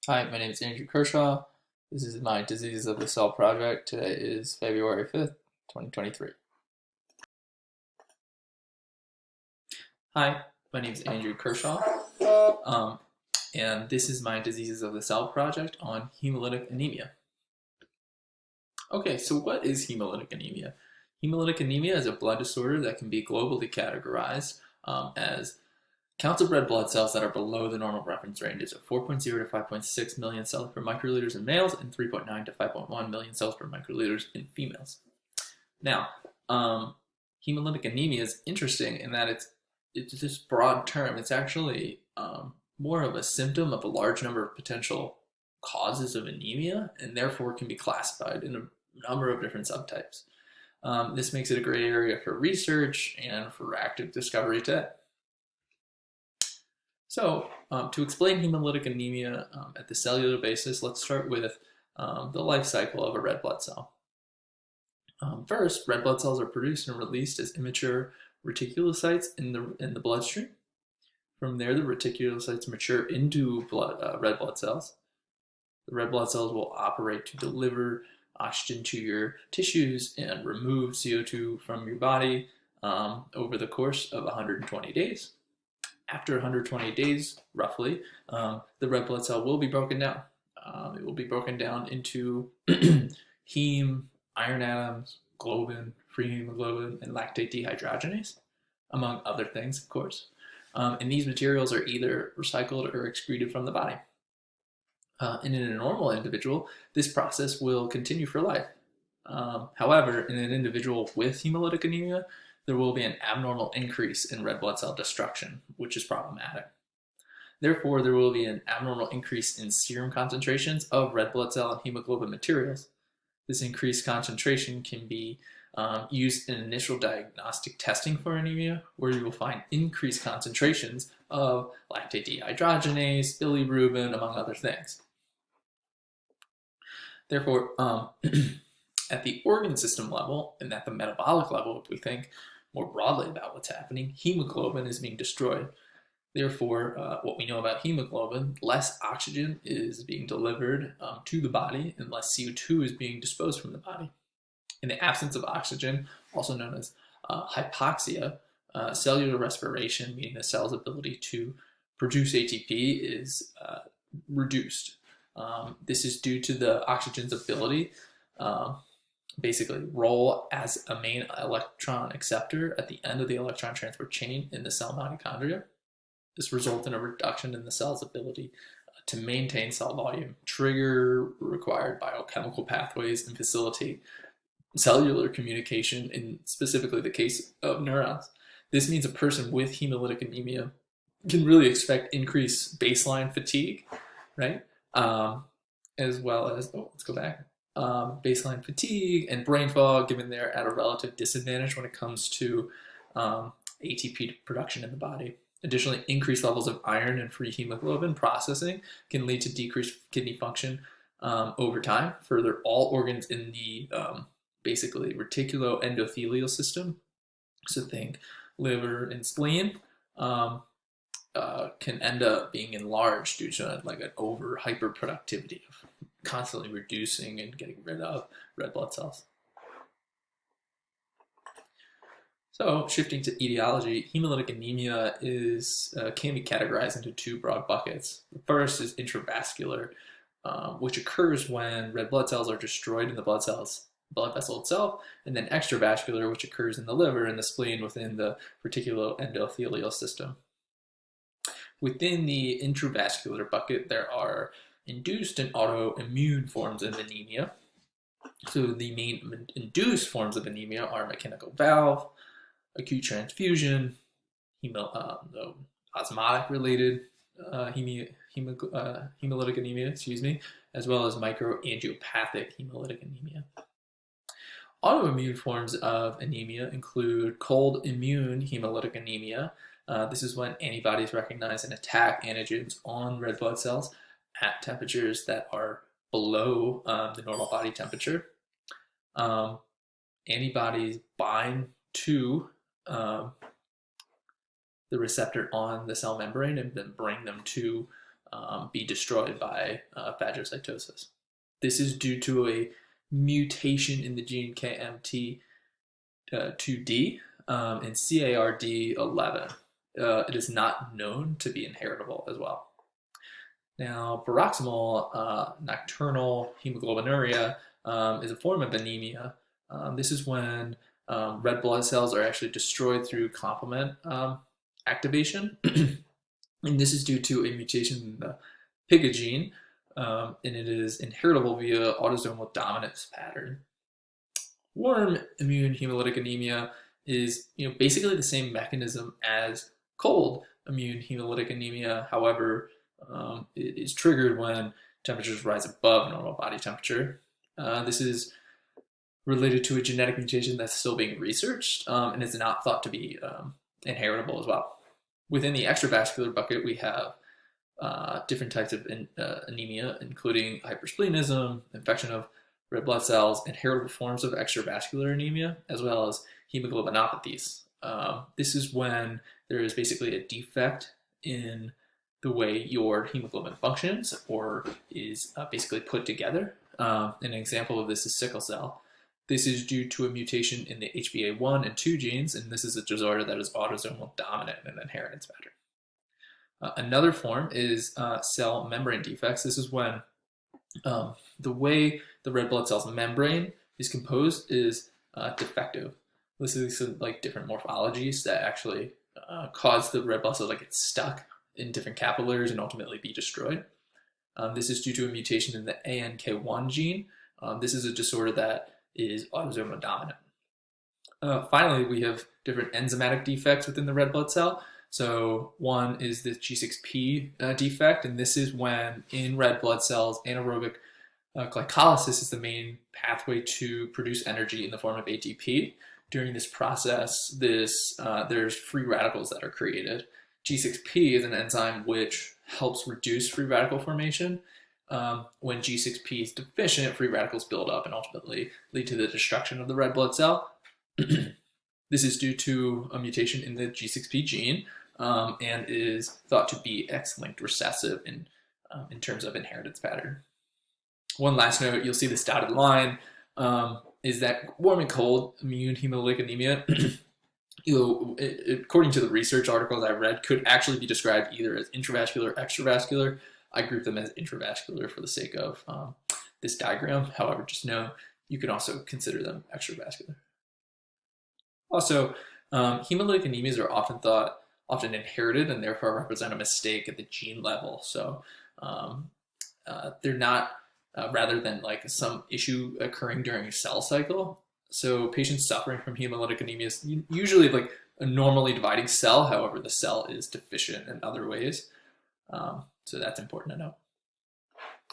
Hi, my name is Andrew Kershaw. This is my Diseases of the Cell project. Today is February 5th, 2023. Hi, my name is Andrew Kershaw, um, and this is my Diseases of the Cell project on hemolytic anemia. Okay, so what is hemolytic anemia? Hemolytic anemia is a blood disorder that can be globally categorized as counts of red blood cells that are below the normal reference ranges of 4.0 to 5.6 million cells per microliters in males and 3.9 to 5.1 million cells per microliters in females. Now, um, hemolytic anemia is interesting in that it's this broad term. It's actually more of a symptom of a large number of potential causes of anemia, and therefore can be classified in a number of different subtypes. This makes it a great area for research and for active discovery today. So, to explain hemolytic anemia at the cellular basis, let's start with the life cycle of a red blood cell. First, red blood cells are produced and released as immature reticulocytes in the bloodstream. From there, the reticulocytes mature into red blood cells. The red blood cells will operate to deliver oxygen to your tissues and remove CO2 from your body over the course of 120 days. After 120 days, roughly, the red blood cell will be broken down. It will be broken down into heme, iron atoms, globin, free hemoglobin, and lactate dehydrogenase, among other things, of course. And these materials are either recycled or excreted from the body. And in a normal individual, this process will continue for life. However, in an individual with hemolytic anemia, there will be an abnormal increase in red blood cell destruction, which is problematic. Therefore, there will be an abnormal increase in serum concentrations of red blood cell and hemoglobin materials. This increased concentration can be used in initial diagnostic testing for anemia, where you will find increased concentrations of lactate dehydrogenase, bilirubin, among other things. Therefore, at the organ system level and at the metabolic level, if we think more broadly about what's happening, hemoglobin is being destroyed. Therefore, what we know about hemoglobin, less oxygen is being delivered to the body and less CO2 is being disposed from the body. In the absence of oxygen, also known as hypoxia, cellular respiration, meaning the cell's ability to produce ATP, is reduced. This is due to the oxygen's ability basically role as a main electron acceptor at the end of the electron transport chain in the cell mitochondria. This results in a reduction in the cell's ability to maintain cell volume, trigger required biochemical pathways, and facilitate cellular communication in specifically the case of neurons. This means a person with hemolytic anemia can really expect increased baseline fatigue, right? As well as, let's go back, baseline fatigue and brain fog, given they're at a relative disadvantage when it comes to ATP production in the body. Additionally, increased levels of iron and free hemoglobin processing can lead to decreased kidney function over time. Further, all organs in the basically reticuloendothelial system, so think liver and spleen, can end up being enlarged due to like an over hyperproductivity of constantly reducing and getting rid of red blood cells. So, shifting to etiology, hemolytic anemia can be categorized into two broad buckets. The first is intravascular, which occurs when red blood cells are destroyed in the blood vessel itself, and then extravascular, which occurs in the liver and the spleen within the reticuloendothelial system. Within the intravascular bucket, there are induced and autoimmune forms of anemia. So the main induced forms of anemia are mechanical valve, acute transfusion, osmotic related hemolytic anemia, as well as microangiopathic hemolytic anemia. Autoimmune forms of anemia include cold immune hemolytic anemia. This is when antibodies recognize and attack antigens on red blood cells at temperatures that are below the normal body temperature. Antibodies bind to the receptor on the cell membrane and then bring them to be destroyed by phagocytosis. This is due to a mutation in the gene KMT2D and CARD11. It is not known to be inheritable as well. Now, paroxysmal nocturnal hemoglobinuria is a form of anemia. This is when red blood cells are actually destroyed through complement activation. And this is due to a mutation in the PIGA gene, and it is inheritable via autosomal dominance pattern. Warm immune hemolytic anemia is basically the same mechanism as cold immune hemolytic anemia. However, it is triggered when temperatures rise above normal body temperature. This is related to a genetic mutation that's still being researched, and is not thought to be inheritable as well. Within the extravascular bucket, we have different types of anemia, including hypersplenism, infection of red blood cells, inheritable forms of extravascular anemia, as well as hemoglobinopathies. This is when there is basically a defect in the way your hemoglobin functions or is basically put together. An example of this is sickle cell. This is due to a mutation in the HbA1 and 2 genes, and this is a disorder that is autosomal dominant in inheritance pattern. Another form is cell membrane defects. This is when the way the red blood cell's membrane is composed is defective. This is like different morphologies that actually cause the red blood cells to get stuck in different capillaries and ultimately be destroyed. This is due to a mutation in the ANK1 gene. This is a disorder that is autosomal dominant. Finally, we have different enzymatic defects within the red blood cell. So one is the G6P defect, and this is when in red blood cells, anaerobic glycolysis is the main pathway to produce energy in the form of ATP. During this process, there's free radicals that are created. G6P is an enzyme which helps reduce free radical formation. When G6P is deficient, free radicals build up and ultimately lead to the destruction of the red blood cell. This is due to a mutation in the G6P gene and is thought to be X-linked recessive in terms of inheritance pattern. One last note, you'll see this dotted line, is that warm and cold immune hemolytic anemia, according to the research articles I read, could actually be described either as intravascular or extravascular. I group them as intravascular for the sake of this diagram. However, just know you can also consider them extravascular. Also, hemolytic anemias are often inherited and therefore represent a mistake at the gene level. So they're not, rather than like some issue occurring during a cell cycle. So patients suffering from hemolytic anemia is usually like a normally dividing cell. However, the cell is deficient in other ways. So that's important to know.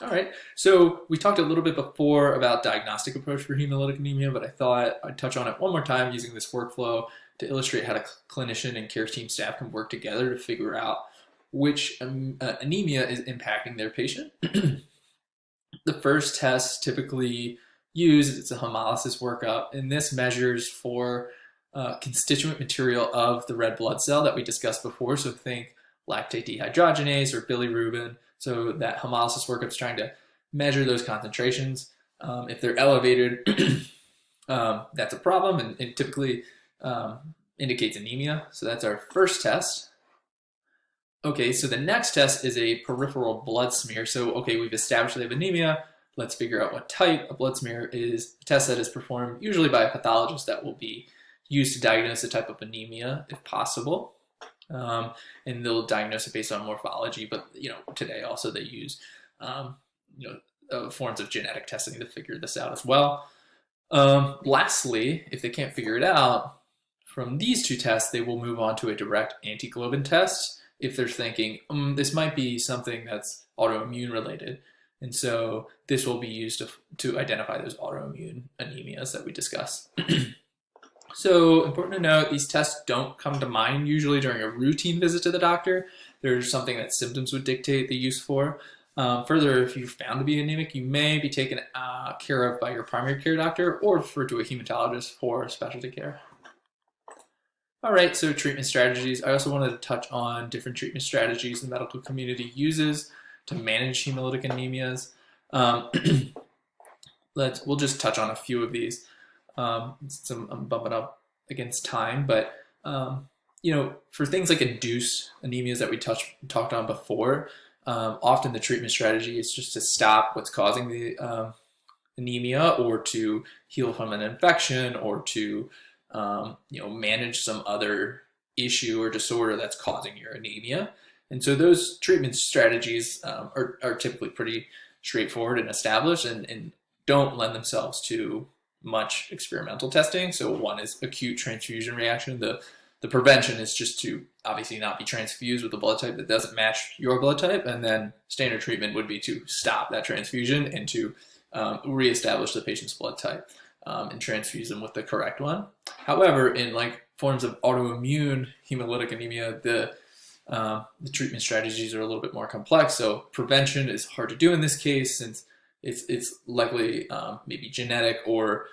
All right, so we talked a little bit before about diagnostic approach for hemolytic anemia, but I thought I'd touch on it one more time using this workflow to illustrate how the clinician and care team staff can work together to figure out which anemia is impacting their patient. The first test typically used is a hemolysis workup, and this measures for constituent material of the red blood cell that we discussed before. So think lactate dehydrogenase or bilirubin. So that hemolysis workup is trying to measure those concentrations. If they're elevated, that's a problem, and it typically indicates anemia. So that's our first test. Okay, so the next test is a peripheral blood smear. So, okay, we've established they have anemia. Let's figure out what type. A blood smear is a test that is performed usually by a pathologist that will be used to diagnose a type of anemia if possible. And they'll diagnose it based on morphology, but today also they use forms of genetic testing to figure this out as well. Lastly, if they can't figure it out, from these two tests, they will move on to a direct antiglobin test if they're thinking, this might be something that's autoimmune related. And so this will be used to identify those autoimmune anemias that we discussed. So important to note, these tests don't come to mind usually during a routine visit to the doctor. There's something that symptoms would dictate the use for. Further, if you're found to be anemic, you may be taken care of by your primary care doctor or referred to a hematologist for specialty care. All right, so treatment strategies. I also wanted to touch on different treatment strategies the medical community uses. to manage hemolytic anemias. We'll just touch on a few of these. I'm bumping up against time, but for things like induced anemias that we talked on before, often the treatment strategy is just to stop what's causing the anemia, or to heal from an infection, or to manage some other issue or disorder that's causing your anemia. And so those treatment strategies are typically pretty straightforward and established, and don't lend themselves to much experimental testing. So one is acute transfusion reaction. The prevention is just to obviously not be transfused with a blood type that doesn't match your blood type, and then standard treatment would be to stop that transfusion and to reestablish the patient's blood type and transfuse them with the correct one. However, in like forms of autoimmune hemolytic anemia, the treatment strategies are a little bit more complex. So prevention is hard to do in this case, since it's likely maybe genetic, or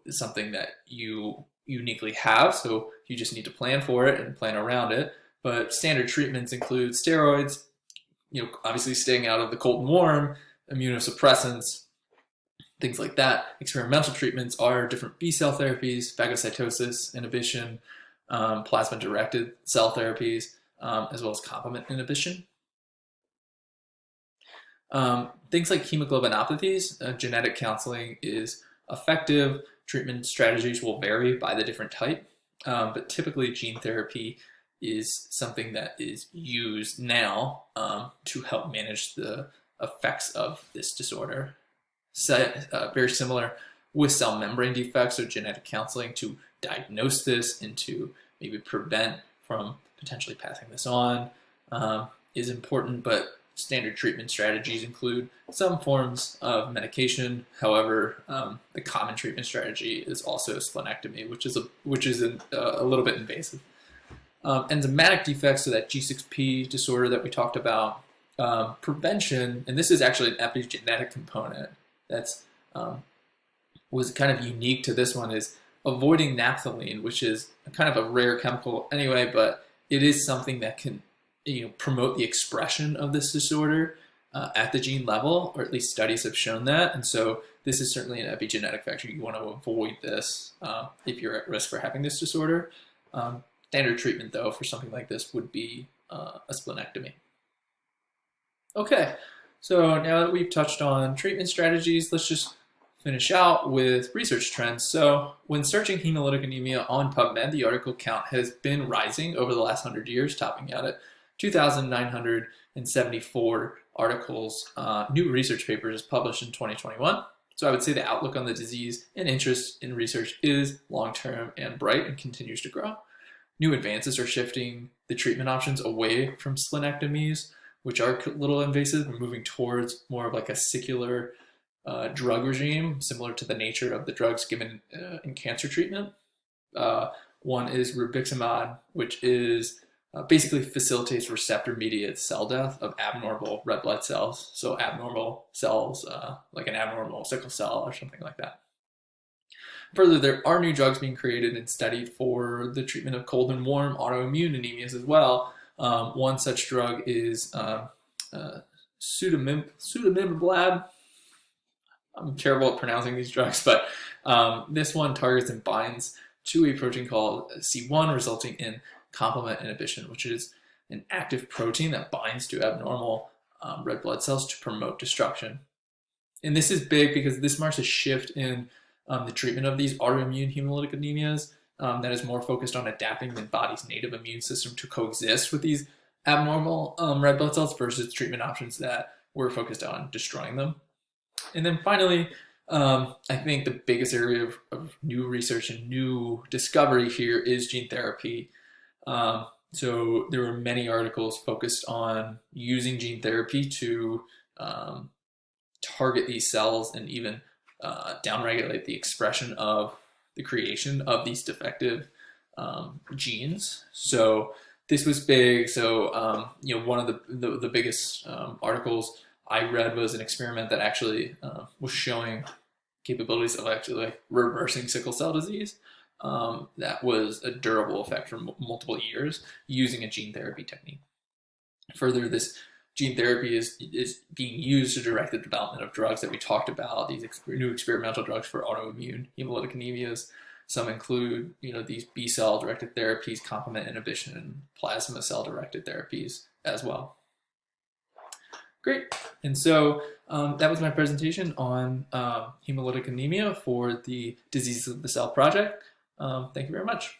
something that you uniquely have. So you just need to plan for it and plan around it. But standard treatments include steroids, obviously staying out of the cold and warm, immunosuppressants, things like that. Experimental treatments are different B-cell therapies, phagocytosis inhibition, plasma-directed cell therapies, as well as complement inhibition. Things like hemoglobinopathies, genetic counseling is effective. Treatment strategies will vary by the different type, but typically gene therapy is something that is used now to help manage the effects of this disorder. Very similar with cell membrane defects, so genetic counseling to diagnose this and to maybe prevent from potentially passing this on is important, but standard treatment strategies include some forms of medication. However, the common treatment strategy is also splenectomy, which is a little bit invasive. Enzymatic defects, so that G6P disorder that we talked about, prevention, and this is actually an epigenetic component that's was kind of unique to this one, is avoiding naphthalene, which is kind of a rare chemical anyway, but it is something that can promote the expression of this disorder at the gene level, or at least studies have shown that. And so this is certainly an epigenetic factor. You want to avoid this if you're at risk for having this disorder. Standard treatment, though, for something like this would be a splenectomy. Okay, so now that we've touched on treatment strategies, let's just finish out with research trends. So when searching hemolytic anemia on PubMed, the article count has been rising over the last 100 years, topping out at 2,974 articles, new research papers published in 2021. So I would say the outlook on the disease and interest in research is long-term and bright and continues to grow. New advances are shifting the treatment options away from splenectomies, which are a little invasive, and moving towards more of like a secular drug regime, similar to the nature of the drugs given in cancer treatment. One is rubiximod, which is basically facilitates receptor-mediated cell death of abnormal red blood cells. So abnormal cells, like an abnormal sickle cell or something like that. Further, there are new drugs being created and studied for the treatment of cold and warm autoimmune anemias as well. One such drug is sudamimab. I'm terrible at pronouncing these drugs, but this one targets and binds to a protein called C1, resulting in complement inhibition, which is an active protein that binds to abnormal red blood cells to promote destruction. And this is big because this marks a shift in the treatment of these autoimmune hemolytic anemias that is more focused on adapting the body's native immune system to coexist with these abnormal red blood cells versus treatment options that were focused on destroying them. And then finally, I think the biggest area of new research and new discovery here is gene therapy. So there were many articles focused on using gene therapy to target these cells and even downregulate the expression of the creation of these defective genes. So this was big. So one of the biggest articles I read was an experiment that actually was showing capabilities of actually like reversing sickle cell disease. That was a durable effect for multiple years using a gene therapy technique. Further, this gene therapy is being used to direct the development of drugs that we talked about, these new experimental drugs for autoimmune hemolytic anemias. Some include, these B cell directed therapies, complement inhibition, and plasma cell directed therapies as well. Great. And so that was my presentation on hemolytic anemia for the Diseases of the Cell project. Thank you very much.